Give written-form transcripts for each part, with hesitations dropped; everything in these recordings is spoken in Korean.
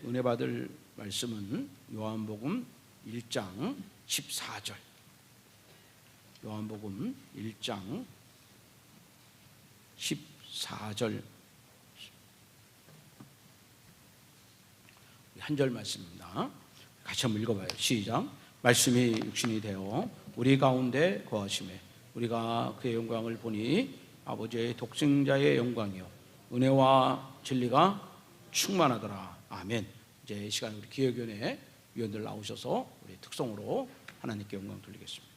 은혜 받을 말씀은 요한복음 1장 14절. 요한복음 1장 14절 한 절 말씀입니다. 같이 한번 읽어봐요. 시작. 말씀이 육신이 되어 우리 가운데 거하심에 우리가 그의 영광을 보니 아버지의 독생자의 영광이요 은혜와 진리가 충만하더라. 아멘. 이제 이 시간에 우리 기획위원회 위원들 나오셔서 우리 특성으로 하나님께 영광 돌리겠습니다.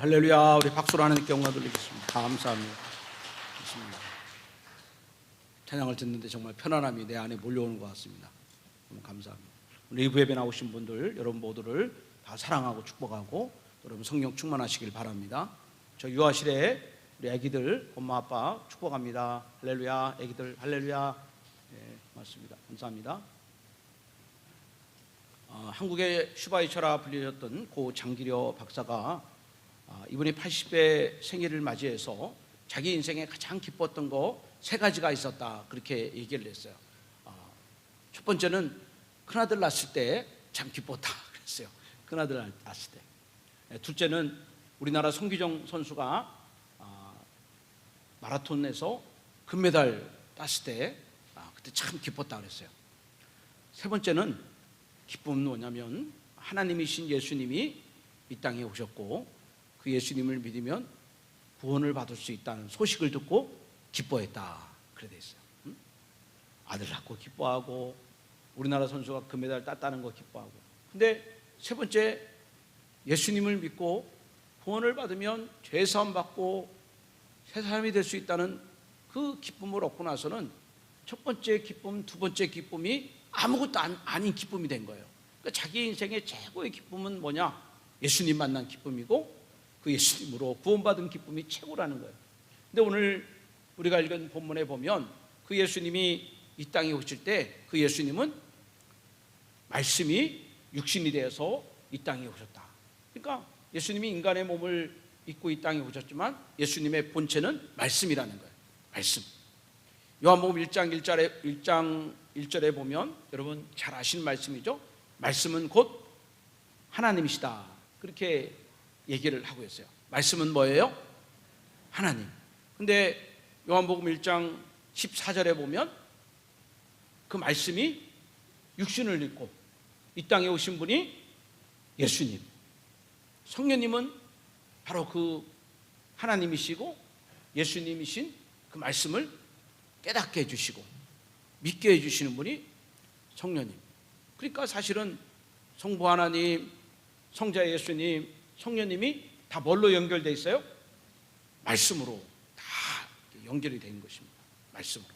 할렐루야. 우리 박수로 하나님께 영광 돌리겠습니다. 감사합니다. 찬양을 듣는데 정말 편안함이 내 안에 몰려오는 것 같습니다. 너무 감사합니다. 오늘 이부 예배 나오신 분들 여러분 모두를 다 사랑하고 축복하고 여러분 성령 충만하시길 바랍니다. 저 유아실에 우리 아기들 엄마 아빠 축복합니다. 할렐루야. 아기들 할렐루야. 네, 고맙습니다. 감사합니다. 한국의 슈바이처라 불리셨던 고 장기려 박사가 이번에 80대 생일을 맞이해서 자기 인생에 가장 기뻤던 거 3가지가 있었다, 그렇게 얘기를 했어요. 첫 번째는 큰아들 낳았을 때 참 기뻤다 그랬어요. 큰아들 낳았을 때. 둘째는 우리나라 송기정 선수가 마라톤에서 금메달 땄을 때 그때 참 기뻤다 그랬어요. 세 번째는 기쁨은 뭐냐면 하나님이신 예수님이 이 땅에 오셨고 그 예수님을 믿으면 구원을 받을 수 있다는 소식을 듣고 기뻐했다, 그래 돼 있어요. 아들 낳고 기뻐하고 우리나라 선수가 금메달 땄다는 거 기뻐하고. 근데 세 번째, 예수님을 믿고 구원을 받으면 죄사함 받고 새 사람이 될 수 있다는 그 기쁨을 얻고 나서는 첫 번째 기쁨, 두 번째 기쁨이 아무것도 아닌 기쁨이 된 거예요. 그러니까 자기 인생의 최고의 기쁨은 뭐냐? 예수님 만난 기쁨이고 그 예수님으로 구원받은 기쁨이 최고라는 거예요. 근데 오늘 우리가 읽은 본문에 보면 그 예수님이 이 땅에 오실 때 그 예수님은 말씀이 육신이 되어서 이 땅에 오셨다. 그러니까 예수님이 인간의 몸을 입고 이 땅에 오셨지만 예수님의 본체는 말씀이라는 거예요. 말씀. 요한복음 1장 1절에 보면 여러분 잘 아시는 말씀이죠. 말씀은 곧 하나님이시다, 그렇게 얘기를 하고 있어요. 말씀은 뭐예요? 하나님. 근데 요한복음 1장 14절에 보면 그 말씀이 육신을 입고 이 땅에 오신 분이 예수님, 성령님은 바로 그 하나님이시고 예수님이신 그 말씀을 깨닫게 해주시고 믿게 해주시는 분이 성령님. 그러니까 사실은 성부 하나님, 성자 예수님, 성령님이 다 뭘로 연결되어 있어요? 말씀으로 다 연결이 된 것입니다. 말씀으로.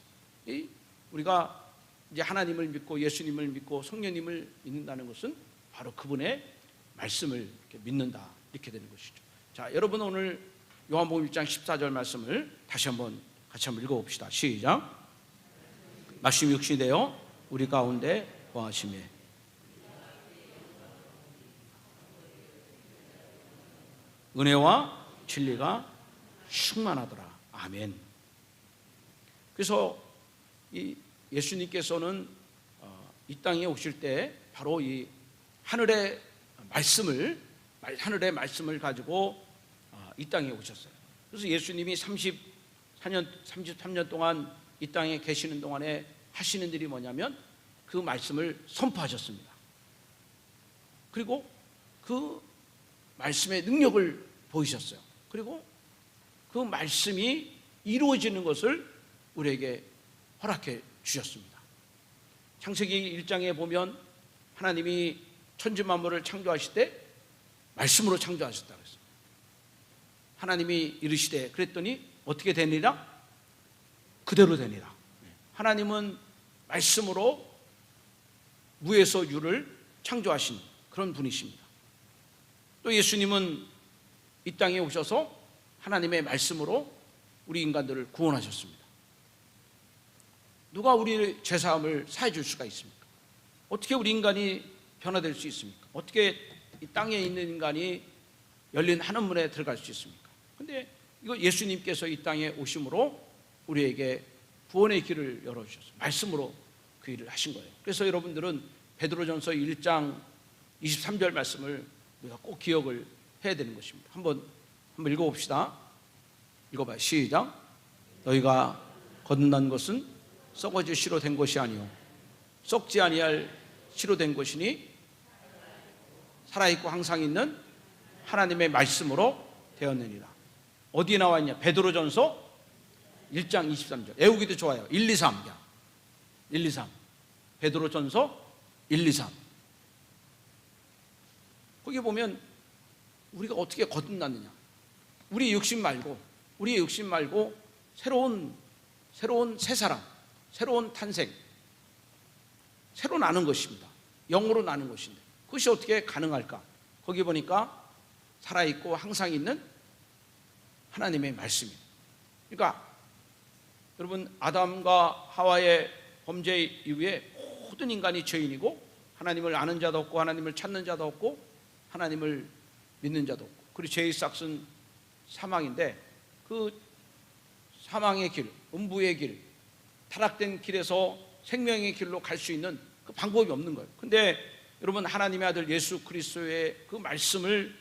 우리가 이제 하나님을 믿고 예수님을 믿고 성령님을 믿는다는 것은 바로 그분의 말씀을 이렇게 믿는다, 이렇게 되는 것이죠. 자, 여러분 오늘 요한복음 1장 14절 말씀을 다시 같이 한번 읽어봅시다. 시작. 말씀이 육신이 되어 우리 가운데 거하시매 은혜와 진리가 충만하더라. 아멘. 그래서 이 예수님께서는 이 땅에 오실 때 바로 이 하늘의 말씀을 가지고 이 땅에 오셨어요. 그래서 예수님이 33년 동안 이 땅에 계시는 동안에 하시는 일이 뭐냐면 그 말씀을 선포하셨습니다. 그리고 그 말씀의 능력을 보이셨어요. 그리고 그 말씀이 이루어지는 것을 우리에게 허락해 주셨습니다. 창세기 1장에 보면 하나님이 천지 만물을 창조하실 때 말씀으로 창조하셨다 그랬어요. 하나님이 이르시되 그랬더니 어떻게 되니라? 그대로 되니라. 하나님은 말씀으로 무에서 유를 창조하신 그런 분이십니다. 또 예수님은 이 땅에 오셔서 하나님의 말씀으로 우리 인간들을 구원하셨습니다. 누가 우리 죄사함을 사해 줄 수가 있습니까? 어떻게 우리 인간이 변화될 수 있습니까? 어떻게 이 땅에 있는 인간이 열린 하늘문에 들어갈 수 있습니까? 근데 이거 예수님께서 이 땅에 오심으로 우리에게 구원의 길을 열어주셨어요. 말씀으로 그 일을 하신 거예요. 그래서 여러분들은 베드로전서 1장 23절 말씀을 우리가 꼭 기억을 해야 되는 것입니다. 한번 읽어봅시다. 읽어봐요. 시작. 너희가 거듭난 것은 썩어질 씨로 된 것이 아니요 썩지 아니할 씨로 된 것이니 살아있고 항상 있는 하나님의 말씀으로 되었느니라. 어디에 나와 있냐? 베드로전서 1장 23절. 외우기도 좋아요. 1, 2, 3. 1, 2, 3. 베드로전서 1, 2, 3. 거기 보면 우리가 어떻게 거듭났느냐? 우리의 욕심 말고 새로운 새 사람, 새로운 탄생, 새로 나는 것입니다. 영으로 나는 것인데 그것이 어떻게 가능할까? 거기 보니까 살아있고 항상 있는 하나님의 말씀이에요. 그러니까 여러분, 아담과 하와의 범죄 이후에 모든 인간이 죄인이고 하나님을 아는 자도 없고 하나님을 찾는 자도 없고 하나님을 믿는 자도 없고, 그리고 죄의 싹은 사망인데 그 사망의 길, 음부의 길, 타락된 길에서 생명의 길로 갈 수 있는 그 방법이 없는 거예요. 근데 여러분, 하나님의 아들 예수 그리스도의 그 말씀을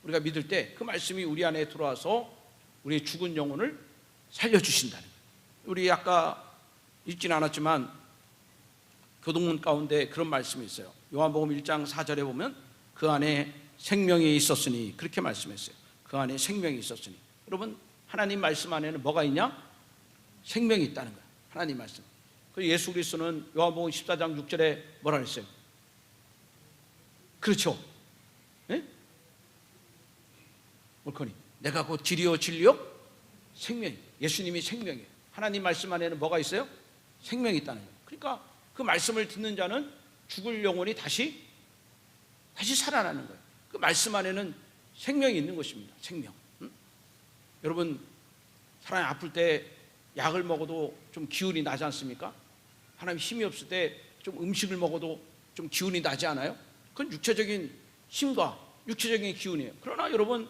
우리가 믿을 때 그 말씀이 우리 안에 들어와서 우리의 죽은 영혼을 살려주신다는 거예요. 우리 아까 읽지는 않았지만 교동문 가운데 그런 말씀이 있어요. 요한복음 1장 4절에 보면 그 안에 생명이 있었으니, 그렇게 말씀했어요. 그 안에 생명이 있었으니. 여러분, 하나님 말씀 안에는 뭐가 있냐? 생명이 있다는 거예요. 하나님 말씀. 그리고 예수 그리스도는 요한복음 14장 6절에 뭐라 그랬어요? 그렇죠. 네? 옳거니 내가 곧 길이요 진리요 생명이에요. 예수님이 생명이에요. 하나님 말씀 안에는 뭐가 있어요? 생명이 있다는 거예요. 그러니까 그 말씀을 듣는 자는 죽을 영혼이 다시 살아나는 거예요. 그 말씀 안에는 생명이 있는 것입니다. 생명. 여러분, 사람이 아플 때 약을 먹어도 좀 기운이 나지 않습니까? 하나님 힘이 없을 때 좀 음식을 먹어도 좀 기운이 나지 않아요? 그건 육체적인 힘과 육체적인 기운이에요. 그러나 여러분,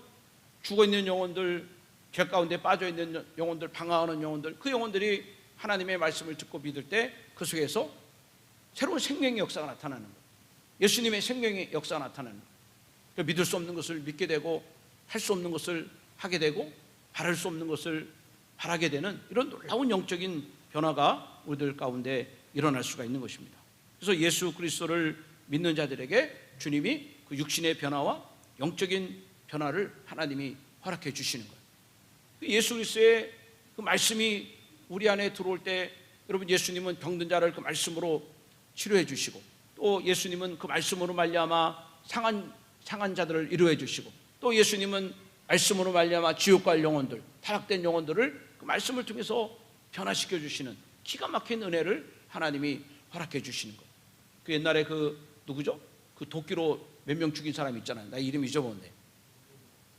죽어있는 영혼들, 죄 가운데 빠져있는 영혼들, 방황하는 영혼들, 그 영혼들이 하나님의 말씀을 듣고 믿을 때 그 속에서 새로운 생명의 역사가 나타나는 거예요. 예수님의 생명의 역사가 나타나는 거예요. 믿을 수 없는 것을 믿게 되고, 할 수 없는 것을 하게 되고, 바랄 수 없는 것을 바라게 되는 이런 놀라운 영적인 변화가 우리들 가운데 일어날 수가 있는 것입니다. 그래서 예수 그리스도를 믿는 자들에게 주님이 그 육신의 변화와 영적인 변화를 하나님이 허락해 주시는 거예요. 예수 그리스도의 그 말씀이 우리 안에 들어올 때, 여러분, 예수님은 병든 자를 그 말씀으로 치료해 주시고, 또 예수님은 그 말씀으로 말미암아 상한 자들을 위로해 주시고, 또 예수님은 말씀으로 말미암아 지옥 갈 영혼들, 타락된 영혼들을 그 말씀을 통해서 변화시켜 주시는 기가 막힌 은혜를 하나님이 허락해 주시는 거예요. 그 옛날에 그 누구죠? 그 도끼로 몇 명 죽인 사람 있잖아요. 나 이름 잊어먹었네.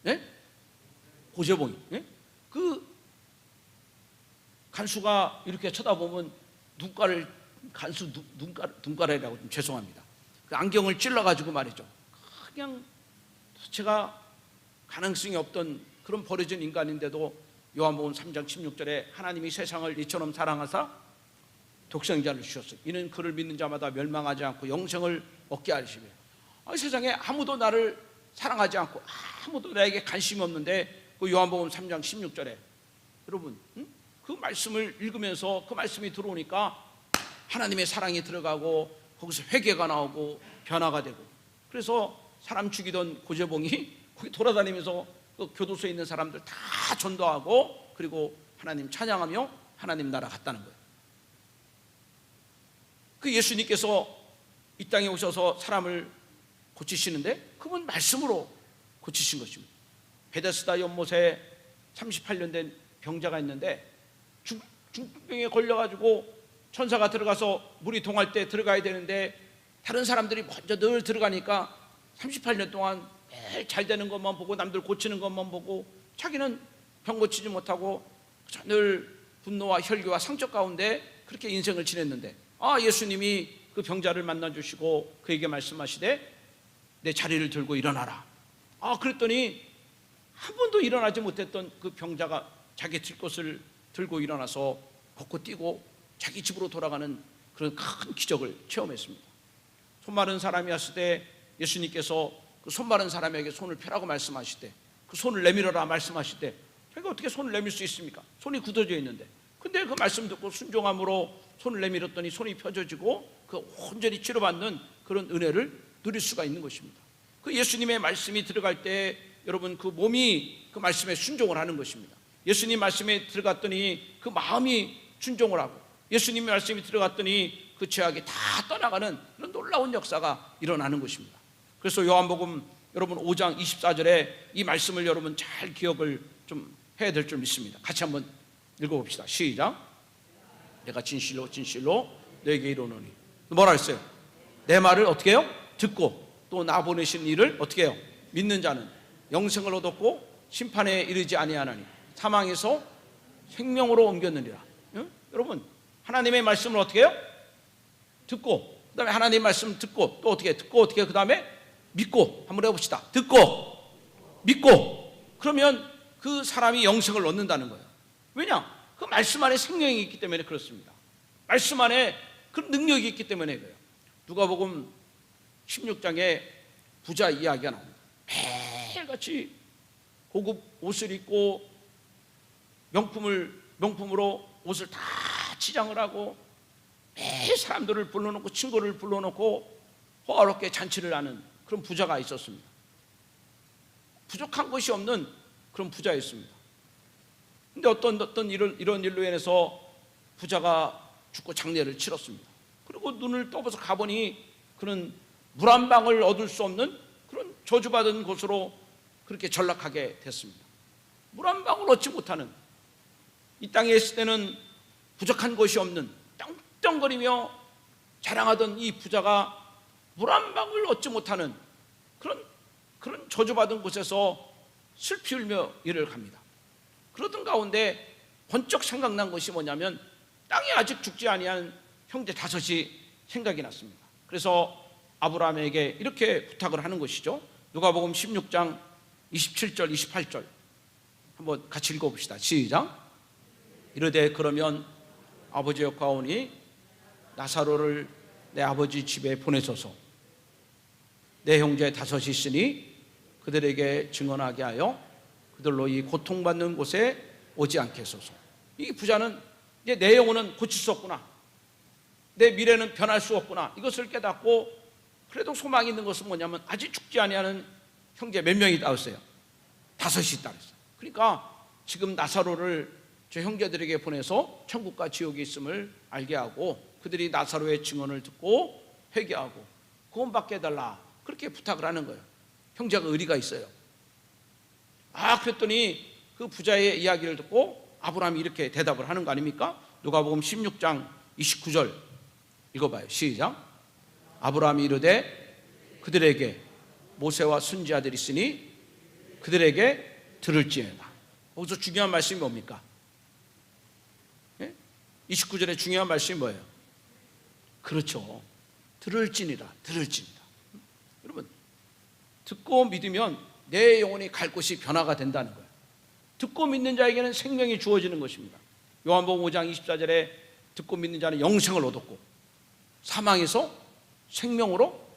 네? 고재봉이. 네? 그 간수가 이렇게 쳐다보면 눈가래라고 좀 죄송합니다. 그 안경을 찔러가지고 말이죠. 그냥 제가 가능성이 없던 그런 버려진 인간인데도 요한복음 3장 16절에 하나님이 세상을 이처럼 사랑하사 독생자를 주셨어요. 이는 그를 믿는 자마다 멸망하지 않고 영생을 얻게 하시며. 세상에 아무도 나를 사랑하지 않고 아무도 나에게 관심이 없는데 그 요한복음 3장 16절에 여러분, 그 말씀을 읽으면서 그 말씀이 들어오니까 하나님의 사랑이 들어가고 거기서 회개가 나오고 변화가 되고, 그래서 사람 죽이던 고재봉이 거기 돌아다니면서 그 교도소에 있는 사람들 다 전도하고 그리고 하나님 찬양하며 하나님 나라 갔다는 거예요. 그 예수님께서 이 땅에 오셔서 사람을 고치시는데 그분 말씀으로 고치신 것입니다. 베데스다 연못에 38년 된 병자가 있는데 중병에 걸려가지고 천사가 들어가서 물이 동할 때 들어가야 되는데 다른 사람들이 먼저 늘 들어가니까 38년 동안 매일 잘 되는 것만 보고 남들 고치는 것만 보고 자기는 병 고치지 못하고 늘 분노와 혈기와 상처 가운데 그렇게 인생을 지냈는데, 예수님이 그 병자를 만나주시고 그에게 말씀하시되 내 자리를 들고 일어나라. 그랬더니 한 번도 일어나지 못했던 그 병자가 자기 들 것을 들고 일어나서 걷고 뛰고 자기 집으로 돌아가는 그런 큰 기적을 체험했습니다. 손 마른 사람이 왔을 때 예수님께서 그 손 마른 사람에게 손을 펴라고 말씀하실 때, 그 손을 내밀어라 말씀하실 때 자기가 어떻게 손을 내밀 수 있습니까? 손이 굳어져 있는데. 근데 그 말씀 듣고 순종함으로 손을 내밀었더니 손이 펴져지고 그 온전히 치료받는 그런 은혜를 누릴 수가 있는 것입니다. 그 예수님의 말씀이 들어갈 때 여러분, 그 몸이 그 말씀에 순종을 하는 것입니다. 예수님 말씀에 들어갔더니 그 마음이 순종을 하고, 예수님의 말씀이 들어갔더니 그 죄악이 다 떠나가는 그런 놀라운 역사가 일어나는 것입니다. 그래서 요한복음 여러분 5장 24절에 이 말씀을 여러분 잘 기억을 좀 해야 될 줄 믿습니다. 같이 한번 읽어봅시다. 시작. 내가 진실로 진실로 너에게 이르노니. 뭐라 했어요? 내 말을 어떻게 해요? 듣고 또 나 보내신 이를 어떻게 해요? 믿는 자는 영생을 얻었고 심판에 이르지 아니하나니 사망에서 생명으로 옮겼느니라. 응? 여러분, 하나님의 말씀을 어떻게 해요? 듣고, 그 다음에 하나님의 말씀 듣고 또 어떻게 듣고 어떻게 그 다음에 믿고. 한번 해봅시다. 듣고 믿고. 그러면 그 사람이 영생을 얻는다는 거예요. 왜냐? 그 말씀 안에 생명이 있기 때문에 그렇습니다. 말씀 안에 그 능력이 있기 때문에 그래요. 누가복음 16장에 부자 이야기가 나옵니다. 매일같이 고급 옷을 입고 명품으로 옷을 다 치장을 하고 매일 사람들을 불러놓고 친구를 불러놓고 호화롭게 잔치를 하는 그런 부자가 있었습니다. 부족한 것이 없는 그런 부자였습니다. 근데 어떤 이런 일로 인해서 부자가 죽고 장례를 치렀습니다. 그리고 눈을 떠봐서 가보니 그런 물 한 방울 얻을 수 없는 그런 저주받은 곳으로 그렇게 전락하게 됐습니다. 물 한 방울 얻지 못하는, 이 땅에 있을 때는 부족한 것이 없는 떵떵거리며 자랑하던 이 부자가 물 한 방울 얻지 못하는 그런 저주받은 곳에서 슬피 울며 일을 갑니다. 그러던 가운데 번쩍 생각난 것이 뭐냐면 땅에 아직 죽지 아니한 형제 5이 생각이 났습니다. 그래서 아브라함에게 이렇게 부탁을 하는 것이죠. 누가복음 16장 27절 28절 한번 같이 읽어봅시다. 시작. 이르되 그러면 아버지여 가오니 나사로를 내 아버지 집에 보내소서. 내 형제 5이 있으니 그들에게 증언하게 하여 그들로 이 고통받는 곳에 오지 않게 하소서. 이 부자는 이제 내 영혼은 고칠 수 없구나, 내 미래는 변할 수 없구나, 이것을 깨닫고 그래도 소망이 있는 것은 뭐냐면 아직 죽지 아니하는 형제 몇 명이 있다 했어요? 5이 있다 그랬어요. 그러니까 지금 나사로를 저 형제들에게 보내서 천국과 지옥이 있음을 알게 하고 그들이 나사로의 증언을 듣고 회개하고 구원받게 해달라, 그렇게 부탁을 하는 거예요. 형제가 의리가 있어요. 그랬더니 그 부자의 이야기를 듣고 아브라함이 이렇게 대답을 하는 거 아닙니까? 누가복음 16장 29절 읽어봐요. 시작. 아브라함이 이르되 그들에게 모세와 선지자들이 있으니 그들에게 들을지어다. 거기서 중요한 말씀이 뭡니까? 29절에 중요한 말씀이 뭐예요? 그렇죠. 들을지니라. 여러분, 듣고 믿으면 내 영혼이 갈 곳이 변화가 된다는 거예요. 듣고 믿는 자에게는 생명이 주어지는 것입니다. 요한복음 5장 24절에 듣고 믿는 자는 영생을 얻었고 사망에서 생명으로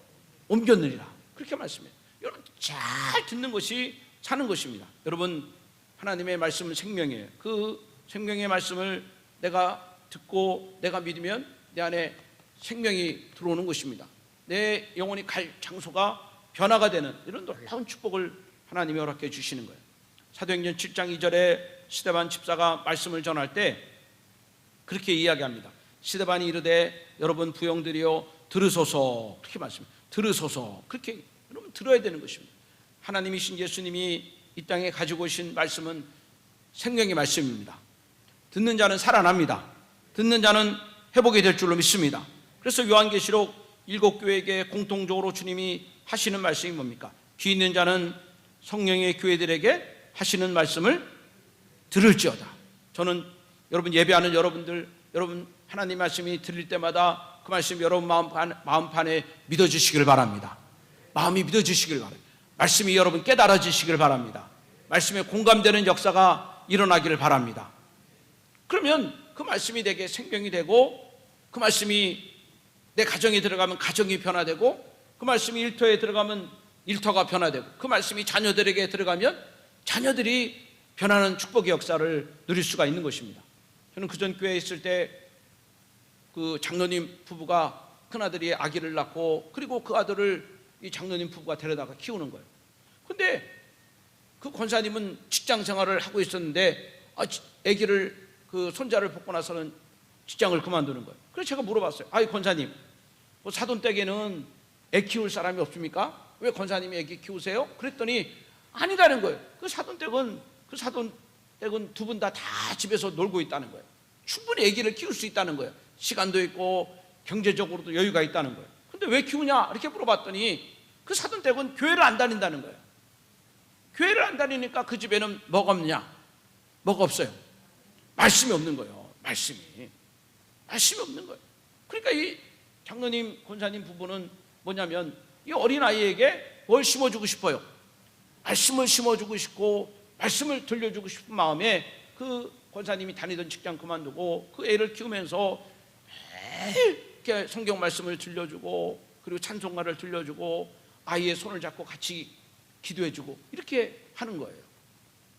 옮겼느니라, 그렇게 말씀해요. 여러분, 잘 듣는 것이 사는 것입니다. 여러분, 하나님의 말씀은 생명이에요. 그 생명의 말씀을 내가 듣고 내가 믿으면 내 안에 생명이 들어오는 것입니다. 내 영혼이 갈 장소가 변화가 되는 이런 놀라운 축복을 하나님이 허락해 주시는 거예요. 사도행전 7장 2절에 스데반 집사가 말씀을 전할 때 그렇게 이야기합니다. 스데반이 이르되 여러분 부형들이여 들으소서, 그렇게 말씀해요. 들으소서, 그렇게 여러분 들어야 되는 것입니다. 하나님이신 예수님이 이 땅에 가지고 오신 말씀은 생명의 말씀입니다. 듣는 자는 살아납니다. 듣는 자는 회복이 될 줄로 믿습니다. 그래서 요한계시록 7교회에게 공통적으로 주님이 하시는 말씀이 뭡니까? 귀 있는 자는 성령의 교회들에게 하시는 말씀을 들을지어다. 저는 여러분 예배하는 여러분들, 여러분 하나님 말씀이 들릴 때마다 그 말씀 여러분 마음판에 믿어주시길 바랍니다. 마음이 믿어주시길 바랍니다. 말씀이 여러분 깨달아지시길 바랍니다. 말씀에 공감되는 역사가 일어나기를 바랍니다. 그러면 그 말씀이 내게 생명이 되고, 그 말씀이 내 가정에 들어가면 가정이 변화되고, 그 말씀이 일터에 들어가면 일터가 변화되고, 그 말씀이 자녀들에게 들어가면 자녀들이 변하는 축복의 역사를 누릴 수가 있는 것입니다. 저는 그전 교회에 있을 때 그 장로님 부부가 큰아들이 아기를 낳고 그리고 그 아들을 이 장로님 부부가 데려다가 키우는 거예요. 근데 그 권사님은 직장 생활을 하고 있었는데 아기를 그 손자를 벗고 나서는 직장을 그만두는 거예요. 그래서 제가 물어봤어요. 권사님, 뭐 사돈댁에는 애 키울 사람이 없습니까? 왜 권사님이 애기 키우세요? 그랬더니 아니다는 거예요. 그 사돈댁은 두 분 다 집에서 놀고 있다는 거예요. 충분히 아기를 키울 수 있다는 거예요. 시간도 있고 경제적으로도 여유가 있다는 거예요. 근데 왜 키우냐 이렇게 물어봤더니 그 사돈댁은 교회를 안 다닌다는 거예요. 교회를 안 다니니까 그 집에는 뭐가 없냐? 뭐가 없어요? 말씀이 없는 거예요. 말씀이 없는 거예요. 그러니까 이 장로님 권사님 부부는 뭐냐면 이 어린아이에게 뭘 심어주고 싶어요? 말씀을 심어주고 싶고 말씀을 들려주고 싶은 마음에 그 권사님이 다니던 직장 그만두고 그 애를 키우면서 매일 이렇게 성경 말씀을 들려주고 그리고 찬송가를 들려주고 아이의 손을 잡고 같이 기도해주고 이렇게 하는 거예요.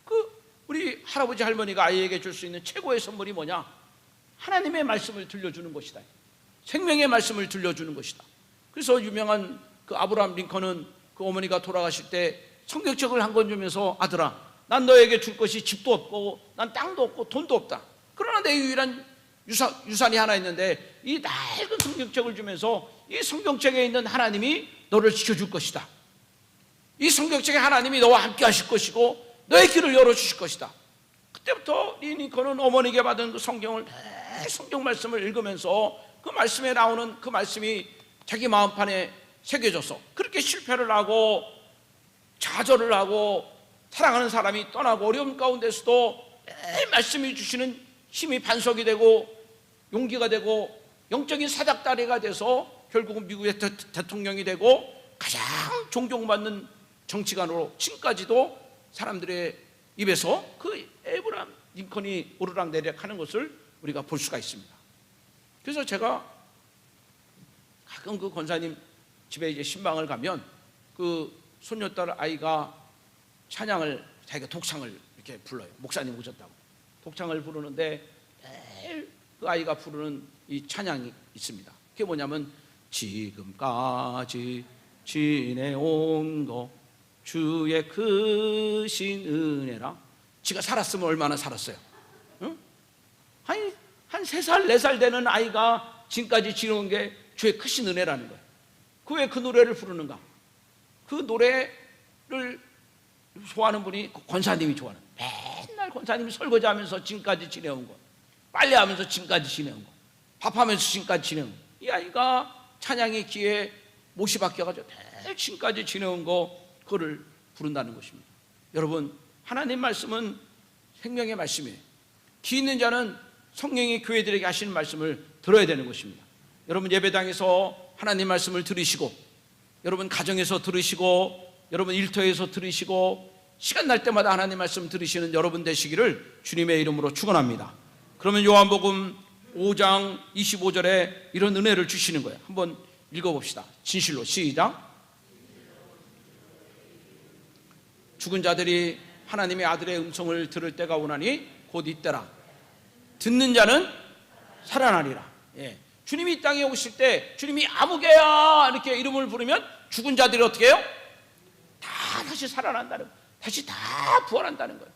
그 우리 할아버지 할머니가 아이에게 줄 수 있는 최고의 선물이 뭐냐? 하나님의 말씀을 들려주는 것이다. 생명의 말씀을 들려주는 것이다. 그래서 유명한 그 아브라함 링컨은 그 어머니가 돌아가실 때 성경책을 한 권 주면서 아들아, 난 너에게 줄 것이 집도 없고 난 땅도 없고 돈도 없다. 그러나 내 유일한 유산이 하나 있는데 이 낡은 성경책을 주면서 이 성경책에 있는 하나님이 너를 지켜줄 것이다. 이 성경책에 하나님이 너와 함께 하실 것이고 너의 길을 열어주실 것이다. 그때부터 링컨은 어머니에게 받은 그 성경을 성경 말씀을 읽으면서 그 말씀에 나오는 그 말씀이 자기 마음판에 새겨져서 그렇게 실패를 하고 좌절을 하고 사랑하는 사람이 떠나고 어려움 가운데서도 매일 말씀이 주시는 힘이 반석이 되고 용기가 되고 영적인 사닥다리가 돼서 결국은 미국의 대통령이 되고 가장 존경받는 정치관으로 지금까지도 사람들의 입에서 그 에브라함 링컨이 오르락내리락 하는 것을 우리가 볼 수가 있습니다. 그래서 제가 가끔 그 권사님 집에 이제 신방을 가면 그 손녀딸 아이가 찬양을 자기가 독창을 이렇게 불러요. 목사님 오셨다고 독창을 부르는데 매일 그 아이가 부르는 이 찬양이 있습니다. 그게 뭐냐면 지금까지 지내온 거 주의 크신 은혜라. 지가 살았으면 얼마나 살았어요? 응? 한 3살 4살 되는 아이가 지금까지 지내온 게 주의 크신 은혜라는 거예요. 그 왜 그 노래를 부르는가? 그 노래를 좋아하는 분이 권사님이 좋아하는, 맨날 권사님이 설거지하면서 지금까지 지내온 거, 빨래하면서 지금까지 지내온 거, 밥하면서 지금까지 지내온 거, 이 아이가 찬양의 기에 못이 바뀌어가지고 매일 지금까지 지내온 거, 그거를 부른다는 것입니다. 여러분, 하나님 말씀은 생명의 말씀이에요. 귀 있는 자는 성령이 교회들에게 하시는 말씀을 들어야 되는 것입니다. 여러분, 예배당에서 하나님 말씀을 들으시고, 여러분 가정에서 들으시고, 여러분 일터에서 들으시고, 시간 날 때마다 하나님 말씀 들으시는 여러분 되시기를 주님의 이름으로 축원합니다. 그러면 요한복음 5장 25절에 이런 은혜를 주시는 거예요. 한번 읽어봅시다. 진실로 시작. 죽은 자들이 하나님의 아들의 음성을 들을 때가 오나니 곧 이때라. 듣는 자는 살아나리라. 예. 주님이 이 땅에 오실 때 주님이 아무개야 이렇게 이름을 부르면 죽은 자들이 어떻게 해요? 다 다시 살아난다는 거예요. 다시 다 부활한다는 거예요.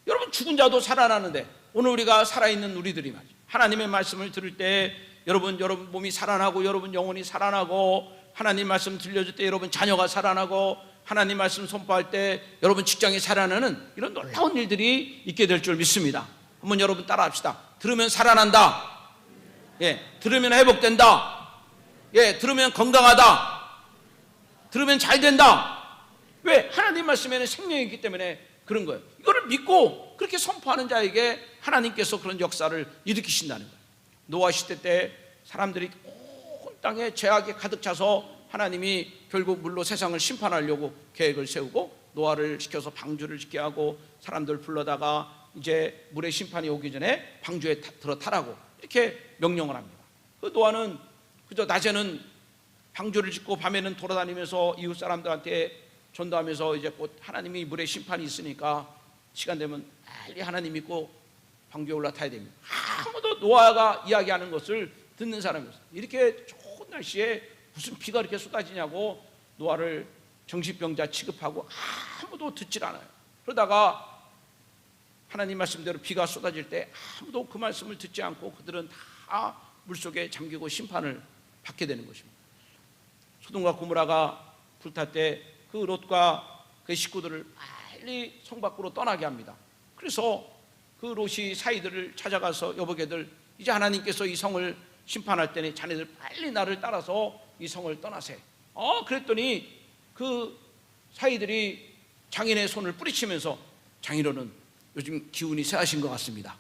여러분, 죽은 자도 살아나는데 오늘 우리가 살아있는 우리들이 말이죠, 하나님의 말씀을 들을 때 여러분 몸이 살아나고 여러분 영혼이 살아나고, 하나님 말씀 들려줄 때 여러분 자녀가 살아나고, 하나님 말씀 선포할 때 여러분 직장이 살아나는 이런 놀라운 일들이 있게 될 줄 믿습니다. 한번 여러분 따라합시다. 들으면 살아난다. 예, 들으면 회복된다. 예, 들으면 건강하다. 들으면 잘 된다. 왜? 하나님 말씀에는 생명이 있기 때문에 그런 거예요. 이거를 믿고 그렇게 선포하는 자에게 하나님께서 그런 역사를 일으키신다는 거예요. 노아 시대 때 사람들이 온 땅에 죄악이 가득 차서 하나님이 결국 물로 세상을 심판하려고 계획을 세우고 노아를 시켜서 방주를 짓게 하고 사람들 불러다가 이제 물의 심판이 오기 전에 방주에 들어 타라고 이렇게 명령을 합니다. 그 노아는 그저 낮에는 방주를 짓고 밤에는 돌아다니면서 이웃 사람들한테 전도하면서 이제 곧 하나님이 물의 심판이 있으니까 시간 되면 빨리 하나님 믿고 방주에 올라타야 됩니다. 아무도 노아가 이야기하는 것을 듣는 사람이 없어요. 이렇게 좋은 날씨에 무슨 비가 이렇게 쏟아지냐고 노아를 정신병자 취급하고 아무도 듣질 않아요. 그러다가 하나님 말씀대로 비가 쏟아질 때 아무도 그 말씀을 듣지 않고 그들은 다 물속에 잠기고 심판을 받게 되는 것입니다. 소돔과 고모라가 불탈 때 그 롯과 그 식구들을 빨리 성 밖으로 떠나게 합니다. 그래서 그 롯이 사이들을 찾아가서 여보게들 이제 하나님께서 이 성을 심판할 때니 자네들 빨리 나를 따라서 이 성을 떠나세. 그랬더니 그 사이들이 장인의 손을 뿌리치면서 장인어른 요즘 기운이 세하신 것 같습니다.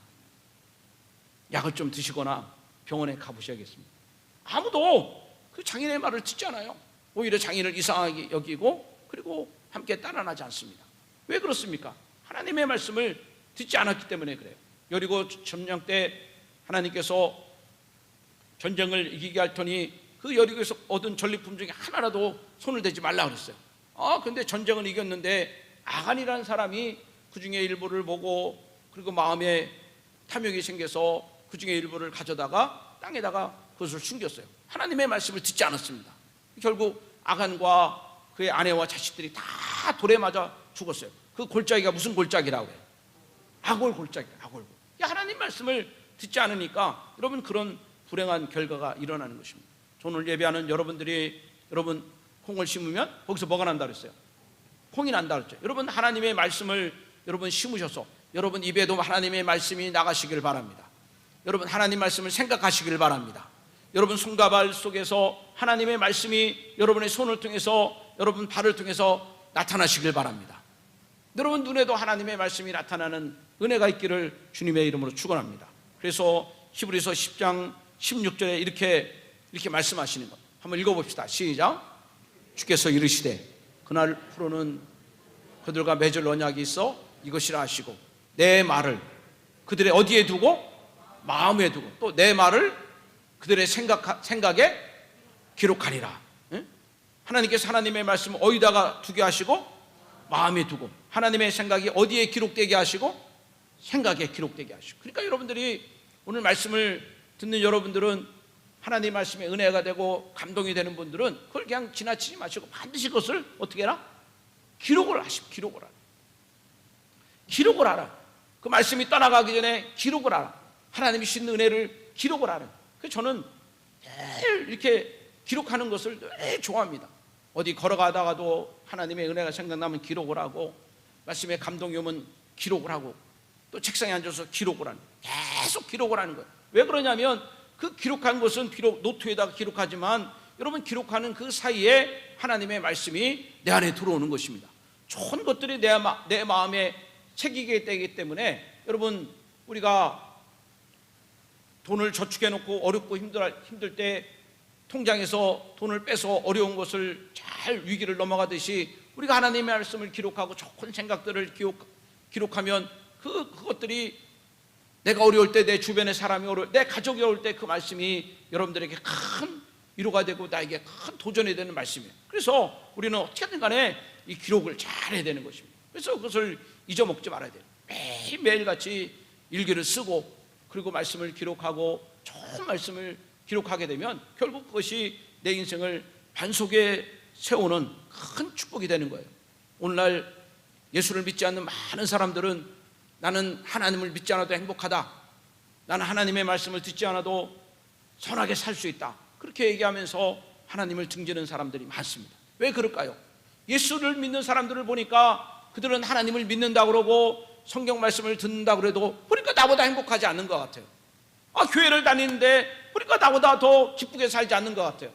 약을 좀 드시거나 병원에 가보셔야겠습니다. 아무도 그 장인의 말을 듣지 않아요. 오히려 장인을 이상하게 여기고 그리고 함께 따라나지 않습니다. 왜 그렇습니까? 하나님의 말씀을 듣지 않았기 때문에 그래요. 여리고 점령 때 하나님께서 전쟁을 이기게 할 터니 그 여리고에서 얻은 전리품 중에 하나라도 손을 대지 말라 그랬어요. 근데 전쟁을 이겼는데 아간이라는 사람이 그 중에 일부를 보고 그리고 마음에 탐욕이 생겨서 그 중에 일부를 가져다가 땅에다가 그것을 숨겼어요. 하나님의 말씀을 듣지 않았습니다. 결국 아간과 그의 아내와 자식들이 다 돌에 맞아 죽었어요. 그 골짜기가 무슨 골짜기라고 해요? 아골 골짜기예요. 아골. 하나님 말씀을 듣지 않으니까 여러분 그런 불행한 결과가 일어나는 것입니다. 오늘 예배하는 여러분들이 여러분 콩을 심으면 거기서 뭐가 난다 그랬어요? 콩이 난다 그랬죠. 여러분 하나님의 말씀을 여러분 심으셔서 여러분 입에도 하나님의 말씀이 나가시길 바랍니다. 여러분 하나님 말씀을 생각하시길 바랍니다. 여러분 손과 발 속에서 하나님의 말씀이 여러분의 손을 통해서 여러분 발을 통해서 나타나시길 바랍니다. 여러분 눈에도 하나님의 말씀이 나타나는 은혜가 있기를 주님의 이름으로 축원합니다. 그래서 히브리서 10장 16절에 이렇게 말씀하시는 것 한번 읽어봅시다. 시작. 주께서 이르시되 그날 후로는 그들과 맺을 언약이 있어 이것이라 하시고 내 말을 그들의 어디에 두고? 마음에 두고 또 내 말을 그들의 생각에 기록하리라. 하나님께서 하나님의 말씀을 어디다가 두게 하시고 마음에 두고 하나님의 생각이 어디에 기록되게 하시고 생각에 기록되게 하시고. 그러니까 여러분들이 오늘 말씀을 듣는 여러분들은 하나님 말씀에 은혜가 되고 감동이 되는 분들은 그걸 그냥 지나치지 마시고 반드시 그것을 어떻게 해라? 기록을 하시고 기록을 하라. 그 말씀이 떠나가기 전에 기록을 하라. 하나님이 주신 은혜를 기록을 하라. 그래서 저는 늘 이렇게 기록하는 것을 늘 좋아합니다. 어디 걸어가다가도 하나님의 은혜가 생각나면 기록을 하고 말씀에 감동이 오면 기록을 하고 또 책상에 앉아서 기록을 하는 계속 기록을 하는 거예요. 왜 그러냐면 그 기록한 것은 비록 노트에다가 기록하지만 여러분 기록하는 그 사이에 하나님의 말씀이 내 안에 들어오는 것입니다. 좋은 것들이 내 마음에 새기게 되기 때문에 여러분 우리가 돈을 저축해 놓고 어렵고 힘들 때 통장에서 돈을 빼서 어려운 것을 잘 위기를 넘어가듯이 우리가 하나님의 말씀을 기록하고 좋은 생각들을 기록하면 그것들이 내가 어려울 때 내 주변의 사람이 어려울 때 내 가족이 어려울 때 그 말씀이 여러분들에게 큰 위로가 되고 나에게 큰 도전이 되는 말씀이에요. 그래서 우리는 어떻게든 간에 이 기록을 잘 해야 되는 것입니다. 그래서 그것을 잊어먹지 말아야 돼요. 매일매일 같이 일기를 쓰고 그리고 말씀을 기록하고 좋은 말씀을 기록하게 되면 결국 그것이 내 인생을 반석에 세우는 큰 축복이 되는 거예요. 오늘날 예수를 믿지 않는 많은 사람들은 나는 하나님을 믿지 않아도 행복하다, 나는 하나님의 말씀을 듣지 않아도 선하게 살 수 있다, 그렇게 얘기하면서 하나님을 등지는 사람들이 많습니다. 왜 그럴까요? 예수를 믿는 사람들을 보니까 그들은 하나님을 믿는다고 그러고 성경 말씀을 듣는다고 그래도 보니까 나보다 행복하지 않는 것 같아요. 교회를 다니는데 보니까 나보다 더 기쁘게 살지 않는 것 같아요.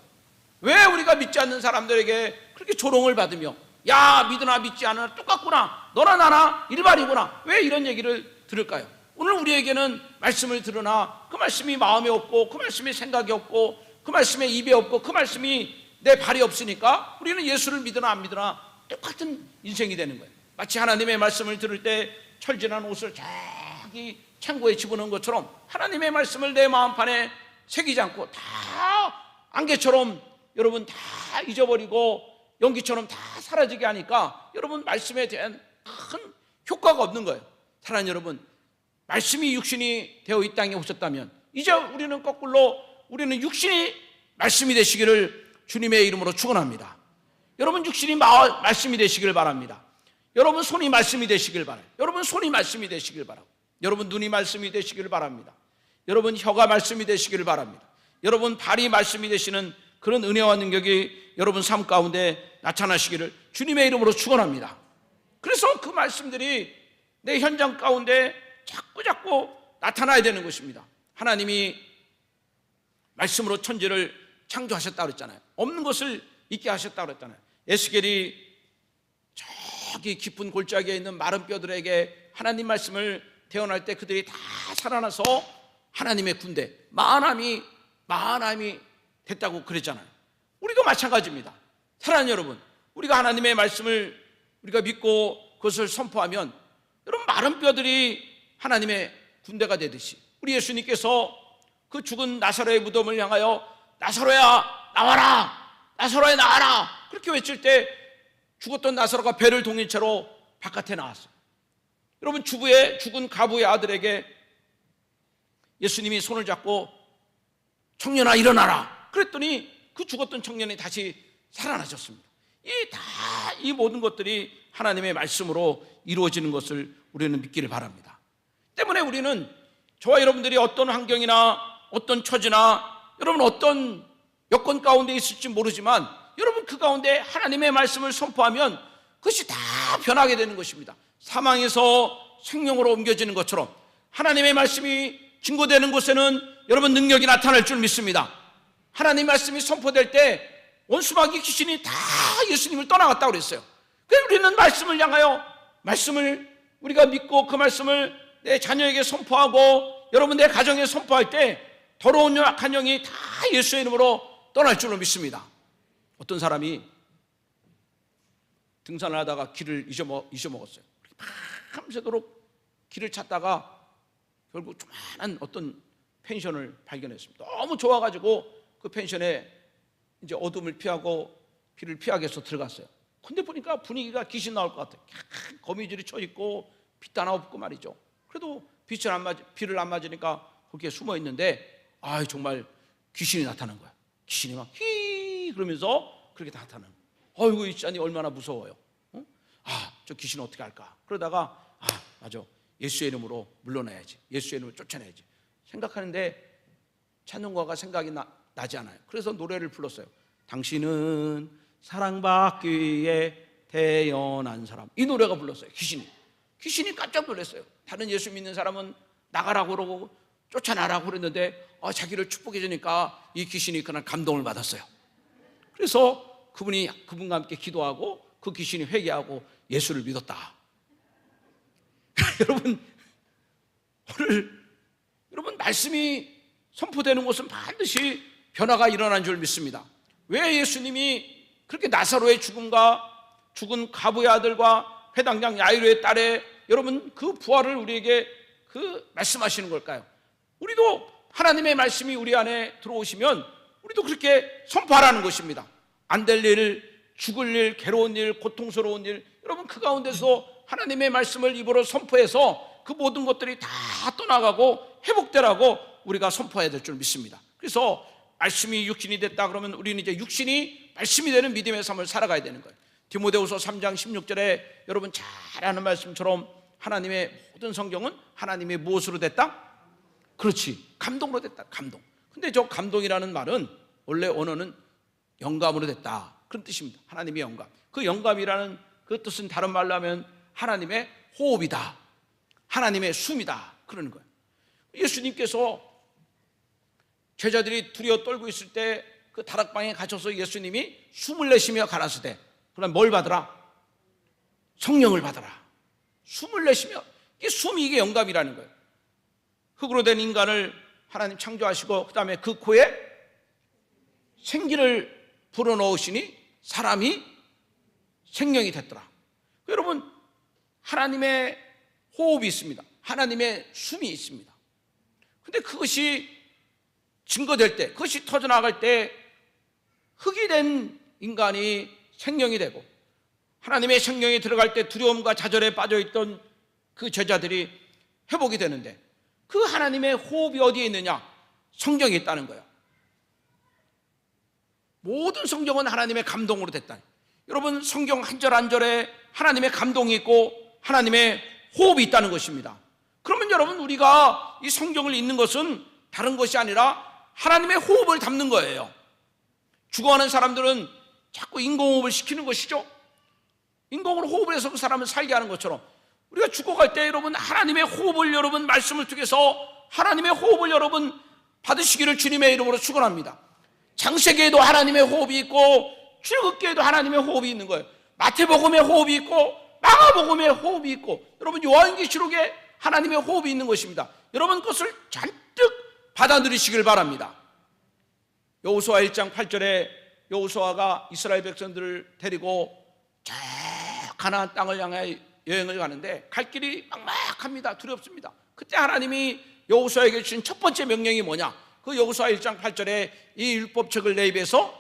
왜 우리가 믿지 않는 사람들에게 그렇게 조롱을 받으며 야 믿으나 믿지 않으나 똑같구나, 너나 나나 일반이구나, 왜 이런 얘기를 들을까요? 오늘 우리에게는 말씀을 들으나 그 말씀이 마음에 없고 그 말씀이 생각이 없고 그 말씀이 입에 없고 그 말씀이 내 발이 없으니까 우리는 예수를 믿으나 안 믿으나 똑같은 인생이 되는 거예요. 마치 하나님의 말씀을 들을 때 철진한 옷을 자기 창고에 집어넣은 것처럼 하나님의 말씀을 내 마음판에 새기지 않고 다 안개처럼 여러분 다 잊어버리고 연기처럼 다 사라지게 하니까 여러분 말씀에 대한 큰 효과가 없는 거예요. 사랑하는 여러분, 말씀이 육신이 되어 이 땅에 오셨다면 이제 우리는 거꾸로 우리는 육신이 말씀이 되시기를 주님의 이름으로 축원합니다. 여러분 육신이 말씀이 되시길 바랍니다. 여러분 손이 말씀이 되시길 바라요. 여러분 손이 말씀이 되시길 바라고, 여러분 눈이 말씀이 되시길 바랍니다. 여러분 혀가 말씀이 되시길 바랍니다. 여러분 발이 말씀이 되시는 그런 은혜와 능력이 여러분 삶 가운데 나타나시기를 주님의 이름으로 축원합니다. 그래서 그 말씀들이 내 현장 가운데 자꾸 나타나야 되는 것입니다. 하나님이 말씀으로 천지를 창조하셨다고 그랬잖아요. 없는 것을 있게 하셨다고 그랬잖아요. 에스겔이 저기 깊은 골짜기에 있는 마른 뼈들에게 하나님 말씀을 대언할 때 그들이 다 살아나서 하나님의 군대, 마하나임이 됐다고 그랬잖아요. 우리도 마찬가지입니다. 사랑하는 여러분, 우리가 하나님의 말씀을 우리가 믿고 그것을 선포하면 여러분 마른 뼈들이 하나님의 군대가 되듯이 우리 예수님께서 그 죽은 나사로의 무덤을 향하여 나사로야 나와라, 나사로야 나와라 그렇게 외칠 때 죽었던 나사로가 배를 동인 채로 바깥에 나왔어요. 여러분 죽은 가부의 아들에게 예수님이 손을 잡고 청년아 일어나라 그랬더니 그 죽었던 청년이 다시 살아나셨습니다. 이 모든 것들이 하나님의 말씀으로 이루어지는 것을 우리는 믿기를 바랍니다. 때문에 우리는 저와 여러분들이 어떤 환경이나 어떤 처지나 여러분 어떤 여건 가운데 있을지 모르지만 여러분 그 가운데 하나님의 말씀을 선포하면 그것이 다 변하게 되는 것입니다. 사망에서 생명으로 옮겨지는 것처럼 하나님의 말씀이 증거되는 곳에는 여러분 능력이 나타날 줄 믿습니다. 하나님의 말씀이 선포될 때 원수마귀 귀신이 다 예수님을 떠나갔다고 그랬어요. 그래서 우리는 말씀을 향하여 말씀을 우리가 믿고 그 말씀을 내 자녀에게 선포하고 여러분 내 가정에 선포할 때 더러운 악한 영이 다 예수의 이름으로 떠날 줄로 믿습니다. 어떤 사람이 등산을 하다가 길을 잊어먹었어요. 밤새도록 길을 찾다가 결국 조그만한 어떤 펜션을 발견했습니다. 너무 좋아가지고 그 펜션에 이제 어둠을 피하고 비를 피하기 위해서 들어갔어요. 근데 보니까 분위기가 귀신 나올 것 같아요. 거미줄이 쳐 있고 빛도 하나 없고 말이죠. 그래도 비를 안 맞으니까 거기에 숨어 있는데 정말 귀신이 나타난 거야. 귀신이 막 휘 그러면서 그렇게 나타나는 거야. 아이고 이 잔이 얼마나 무서워요. 저 귀신은 어떻게 할까? 그러다가 맞아, 예수의 이름으로 물러나야지, 예수의 이름으로 쫓아내야지 생각하는데 찬송가가 생각이 나지 않아요. 그래서 노래를 불렀어요. 당신은 사랑받기 위해 태어난 사람. 이 노래가 불렀어요. 귀신이 깜짝 놀랐어요. 다른 예수 믿는 사람은 나가라고 그러고 쫓아나라고 그랬는데 자기를 축복해 주니까 이 귀신이 그날 감동을 받았어요. 그래서 그분과 함께 기도하고 그 귀신이 회개하고 예수를 믿었다. 여러분 오늘 여러분 말씀이 선포되는 곳은 반드시 변화가 일어난 줄 믿습니다. 왜 예수님이 그렇게 나사로의 죽음과 죽은 가부의 아들과 회당장 야이로의 딸의 여러분 그 부활을 우리에게 말씀하시는 걸까요? 우리도 하나님의 말씀이 우리 안에 들어오시면 우리도 그렇게 선포하라는 것입니다. 안 될 일, 죽을 일, 괴로운 일, 고통스러운 일 여러분 그 가운데서 하나님의 말씀을 입으로 선포해서 그 모든 것들이 다 떠나가고 회복되라고 우리가 선포해야 될 줄 믿습니다. 그래서 말씀이 육신이 됐다 그러면 우리는 이제 육신이 말씀이 되는 믿음의 삶을 살아가야 되는 거예요. 디모데후서 3장 16절에 여러분 잘 아는 말씀처럼 하나님의 모든 성경은 하나님의 무엇으로 됐다? 그렇지, 감동으로 됐다. 감동. 근데 저 감동이라는 말은 원래 언어는 영감으로 됐다 그런 뜻입니다. 하나님의 영감. 그 영감이라는 그 뜻은 다른 말로 하면 하나님의 호흡이다, 하나님의 숨이다 그러는 거예요. 예수님께서 제자들이 두려워 떨고 있을 때 그 다락방에 갇혀서 예수님이 숨을 내쉬며 가라사대 그럼 뭘 받으라? 성령을 받아라. 숨을 내쉬며 이게 영감이라는 거예요. 흙으로 된 인간을 하나님 창조하시고 그 다음에 그 코에 생기를 불어넣으시니 사람이 생명이 됐더라. 여러분 하나님의 호흡이 있습니다. 하나님의 숨이 있습니다. 근데 그것이 증거될 때, 그것이 터져나갈 때 흙이 된 인간이 생명이 되고 하나님의 생명이 들어갈 때 두려움과 좌절에 빠져있던 그 제자들이 회복이 되는데 그 하나님의 호흡이 어디에 있느냐? 성경에 있다는 거예요. 모든 성경은 하나님의 감동으로 됐다. 여러분 성경 한 절 한 절에 하나님의 감동이 있고 하나님의 호흡이 있다는 것입니다. 그러면 여러분 우리가 이 성경을 읽는 것은 다른 것이 아니라 하나님의 호흡을 담는 거예요. 죽어가는 사람들은 자꾸 인공호흡을 시키는 것이죠. 인공으로 호흡을 해서 그 사람을 살게 하는 것처럼 우리가 죽어갈 때 여러분 하나님의 호흡을 여러분 말씀을 통해서 하나님의 호흡을 여러분 받으시기를 주님의 이름으로 축원합니다. 창세기에도 하나님의 호흡이 있고 출애굽기에도 하나님의 호흡이 있는 거예요. 마태복음에 호흡이 있고 마가복음에 호흡이 있고 여러분 요한계시록에 하나님의 호흡이 있는 것입니다. 여러분 그것을 잔뜩 받아 누리시길 바랍니다. 여호수아 1장 8절에 여호수아가 이스라엘 백성들을 데리고 저 가나안 땅을 향해 여행을 가는데 갈 길이 막막합니다. 두렵습니다. 그때 하나님이 여호수아에게 주신 첫 번째 명령이 뭐냐? 그 여호수아 1장 8절에 이 율법책을 내 입에서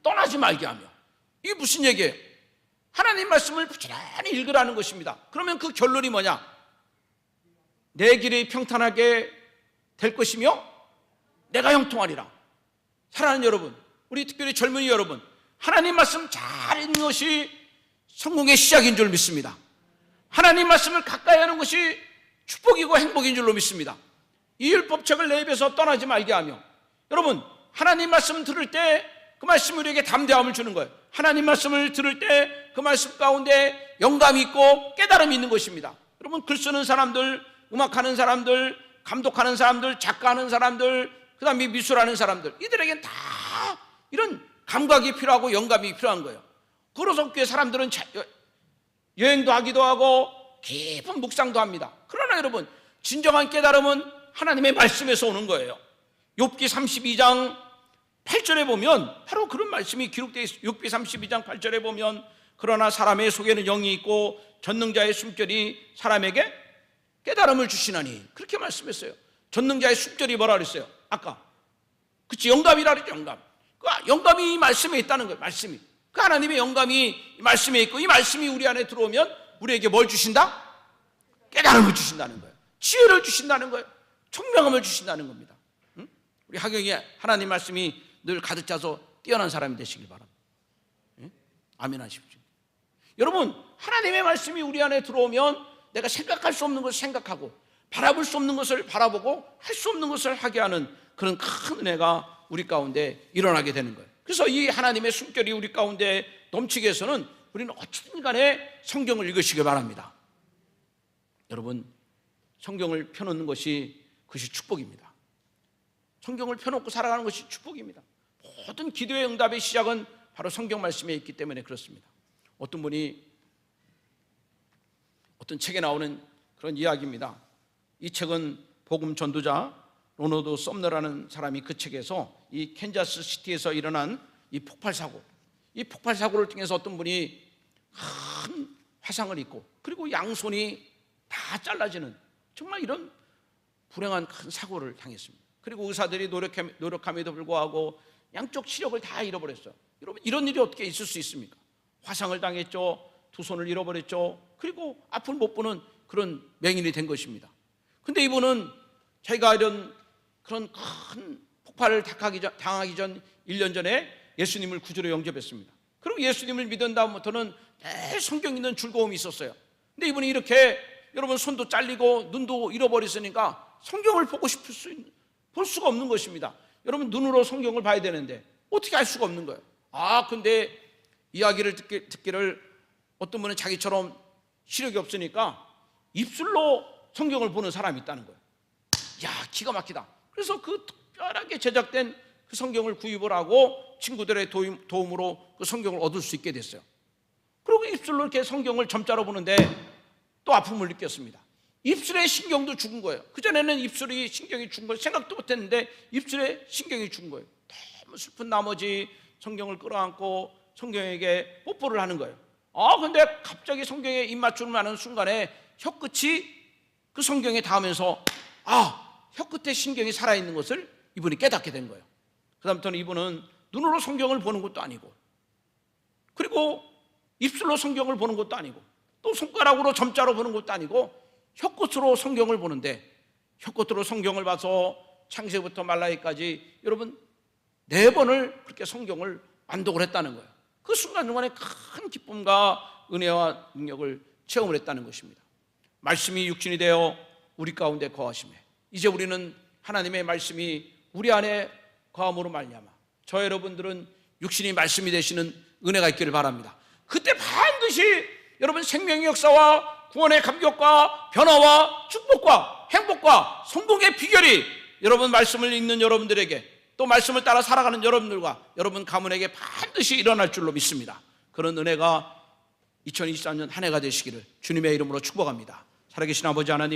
떠나지 말게 하며, 이게 무슨 얘기예요? 하나님 말씀을 부지런히 읽으라는 것입니다. 그러면 그 결론이 뭐냐? 내 길이 평탄하게 될 것이며 내가 형통하리라. 사랑하는 여러분, 우리 특별히 젊은이 여러분, 하나님 말씀 잘 읽는 것이 성공의 시작인 줄 믿습니다. 하나님 말씀을 가까이 하는 것이 축복이고 행복인 줄로 믿습니다. 이 율법책을 내 입에서 떠나지 말게 하며, 여러분 하나님 말씀 들을 때 그 말씀이 우리에게 담대함을 주는 거예요. 하나님 말씀을 들을 때 그 말씀 가운데 영감이 있고 깨달음이 있는 것입니다. 여러분 글 쓰는 사람들, 음악하는 사람들, 감독하는 사람들, 작가하는 사람들, 그 다음에 미술하는 사람들, 이들에겐 다 이런 감각이 필요하고 영감이 필요한 거예요. 그로서 사람들은 여행도 하기도 하고 깊은 묵상도 합니다. 그러나 여러분 진정한 깨달음은 하나님의 말씀에서 오는 거예요. 욥기 32장 8절에 보면 바로 그런 말씀이 기록되어 있어요. 욥기 32장 8절에 보면 그러나 사람의 속에는 영이 있고 전능자의 숨결이 사람에게 깨달음을 주시나니, 그렇게 말씀했어요. 전능자의 숨결이 뭐라 그랬어요? 아까 그치, 영감이라 그랬죠. 영감. 그 영감이 이 말씀에 있다는 거예요. 말씀이, 그 하나님의 영감이 이 말씀에 있고, 이 말씀이 우리 안에 들어오면 우리에게 뭘 주신다? 깨달음을 주신다는 거예요. 지혜를 주신다는 거예요. 총명함을 주신다는 겁니다. 응? 우리 하경이 하나님 말씀이 늘 가득 차서 뛰어난 사람이 되시길 바랍니다. 응? 아멘 하십시오. 여러분 하나님의 말씀이 우리 안에 들어오면 내가 생각할 수 없는 것을 생각하고 바라볼 수 없는 것을 바라보고 할 수 없는 것을 하게 하는 그런 큰 은혜가 우리 가운데 일어나게 되는 거예요. 그래서 이 하나님의 숨결이 우리 가운데 넘치게 해서는 우리는 어쨌든 간에 성경을 읽으시길 바랍니다. 여러분 성경을 펴놓는 것이, 그것이 축복입니다. 성경을 펴놓고 살아가는 것이 축복입니다. 모든 기도의 응답의 시작은 바로 성경 말씀에 있기 때문에 그렇습니다. 어떤 분이 어떤 책에 나오는 그런 이야기입니다. 이 책은 복음 전도자 로너드 썸너라는 사람이 그 책에서 이 캔자스 시티에서 일어난 이 폭발 사고, 이 폭발 사고를 통해서 어떤 분이 큰 화상을 입고 그리고 양손이 다 잘라지는 정말 이런 불행한 큰 사고를 당했습니다. 그리고 의사들이 노력함에도 불구하고 양쪽 시력을 다 잃어버렸어요. 여러분 이런 일이 어떻게 있을 수 있습니까? 화상을 당했죠. 두 손을 잃어버렸죠. 그리고 앞을 못 보는 그런 맹인이 된 것입니다. 근데 이분은 자기가 이런 그런 큰 폭발을 당하기 전 1년 전에 예수님을 구주로 영접했습니다. 그리고 예수님을 믿은 다음부터는 매일 성경 읽는 즐거움이 있었어요. 근데 이분이 이렇게 여러분 손도 잘리고 눈도 잃어버렸으니까 성경을 볼 수가 없는 것입니다. 여러분 눈으로 성경을 봐야 되는데 어떻게 알 수가 없는 거예요. 근데 이야기를 듣기를 어떤 분은 자기처럼 시력이 없으니까 입술로 성경을 보는 사람이 있다는 거예요. 야, 기가 막히다. 그래서 그 특별하게 제작된 그 성경을 구입을 하고 친구들의 도움으로 그 성경을 얻을 수 있게 됐어요. 그리고 입술로 이렇게 성경을 점자로 보는데 또 아픔을 느꼈습니다. 입술의 신경도 죽은 거예요. 그전에는 입술이 신경이 죽은 걸 생각도 못했는데 입술에 신경이 죽은 거예요. 너무 슬픈 나머지 성경을 끌어안고 성경에게 뽀뽀를 하는 거예요. 근데 갑자기 성경에 입맞춤을 하는 순간에 혀끝이 그 성경에 닿으면서 혀끝에 신경이 살아있는 것을 이분이 깨닫게 된 거예요. 그 다음부터는 이분은 눈으로 성경을 보는 것도 아니고 그리고 입술로 성경을 보는 것도 아니고 또 손가락으로 점자로 보는 것도 아니고 혀끝으로 성경을 보는데, 혀끝으로 성경을 봐서 창세부터 말라기까지 여러분 4번을 그렇게 성경을 완독을 했다는 거예요. 그 순간순간에 큰 기쁨과 은혜와 능력을 체험을 했다는 것입니다. 말씀이 육신이 되어 우리 가운데 거하심에 이제 우리는 하나님의 말씀이 우리 안에 거함으로 말미암아 저 여러분들은 육신이 말씀이 되시는 은혜가 있기를 바랍니다. 그때 반드시 여러분 생명의 역사와 구원의 감격과 변화와 축복과 행복과 성공의 비결이 여러분 말씀을 읽는 여러분들에게 또 말씀을 따라 살아가는 여러분들과 여러분 가문에게 반드시 일어날 줄로 믿습니다. 그런 은혜가 2023년 한 해가 되시기를 주님의 이름으로 축복합니다. 살아계신 아버지 하나님,